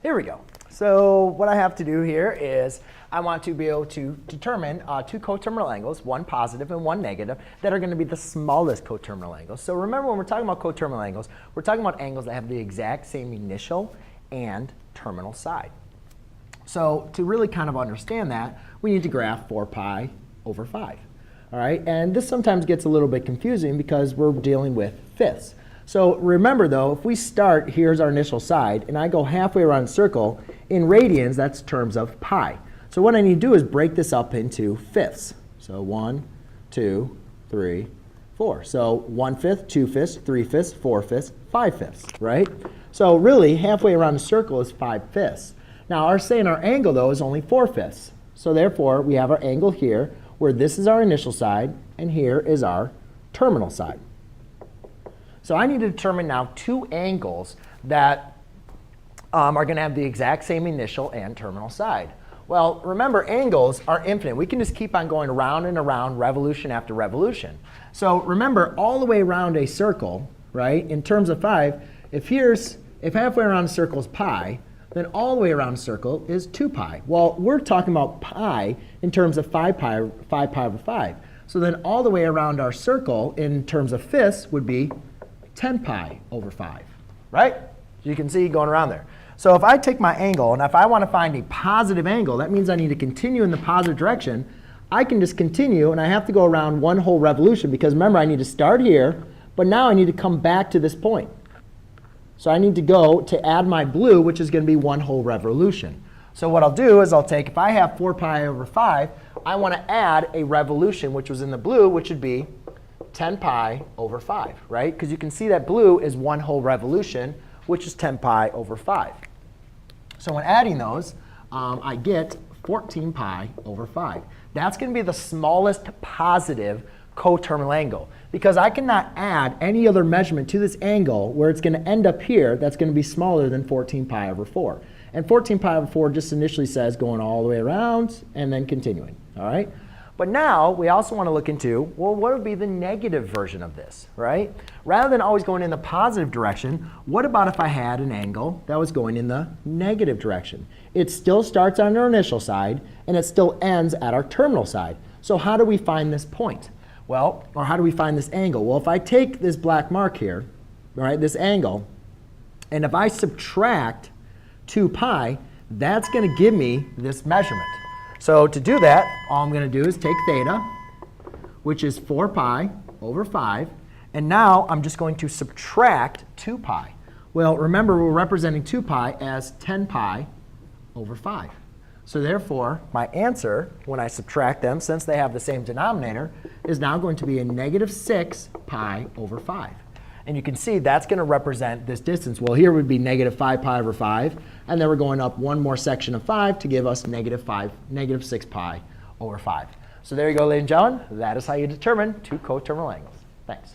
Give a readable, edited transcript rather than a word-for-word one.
Here we go. So what I have to do here is I want to be able to determine two coterminal angles, one positive and one negative, that are going to be the smallest coterminal angles. So remember, when we're talking about coterminal angles, we're talking about angles that have the exact same initial and terminal side. So to really kind of understand that, we need to graph 4 pi over 5. All right? And this sometimes gets a little bit confusing because we're dealing with fifths. So remember, though, if we start, here's our initial side, and I go halfway around the circle, in radians, that's terms of pi. So what I need to do is break this up into fifths. So 1, 2, 3, 4. So 1/5, 2/5, 3/5, 4/5, 5/5, right? So really, halfway around the circle is 5/5. Now, our angle, though, is only 4/5. So therefore, we have our angle here, where this is our initial side, and here is our terminal side. So I need to determine now two angles that are going to have the exact same initial and terminal side. Well, remember, angles are infinite. We can just keep on going around and around, revolution after revolution. So remember, all the way around a circle, right, in terms of 5, if halfway around a circle is pi, then all the way around a circle is 2 pi. Well, we're talking about pi in terms of 5 pi over 5. So then all the way around our circle in terms of fifths would be 10 pi over 5, right? You can see going around there. So if I take my angle, and if I want to find a positive angle, that means I need to continue in the positive direction. I can just continue, and I have to go around one whole revolution, because remember, I need to start here, but now I need to come back to this point. So I need to go to add my blue, which is going to be one whole revolution. So what I'll do is I'll take, if I have 4 pi over 5, I want to add a revolution, which was in the blue, which would be 10 pi over 5, right? Because you can see that blue is one whole revolution, which is 10 pi over 5. So when adding those, I get 14 pi over 5. That's going to be the smallest positive coterminal angle, because I cannot add any other measurement to this angle where it's going to end up here that's going to be smaller than 14 pi over 4. And 14 pi over 4 just initially says going all the way around and then continuing. All right? But now we also want to look into, well, what would be the negative version of this, right? Rather than always going in the positive direction, what about if I had an angle that was going in the negative direction? It still starts on our initial side, and it still ends at our terminal side. So how do we find this point? Well, or how do we find this angle? Well, if I take this black mark here, right, this angle, and if I subtract 2 pi, that's going to give me this measurement. So to do that, all I'm going to do is take theta, which is 4 pi over 5. And now I'm just going to subtract 2 pi. Well, remember, we're representing 2 pi as 10 pi over 5. So therefore, my answer, when I subtract them, since they have the same denominator, is now going to be a negative 6 pi over 5. And you can see that's going to represent this distance. Well, here would be negative 5 pi over 5. And then we're going up one more section of 5 to give us negative 6 pi over 5. So there you go, ladies and gentlemen. That is how you determine two coterminal angles. Thanks.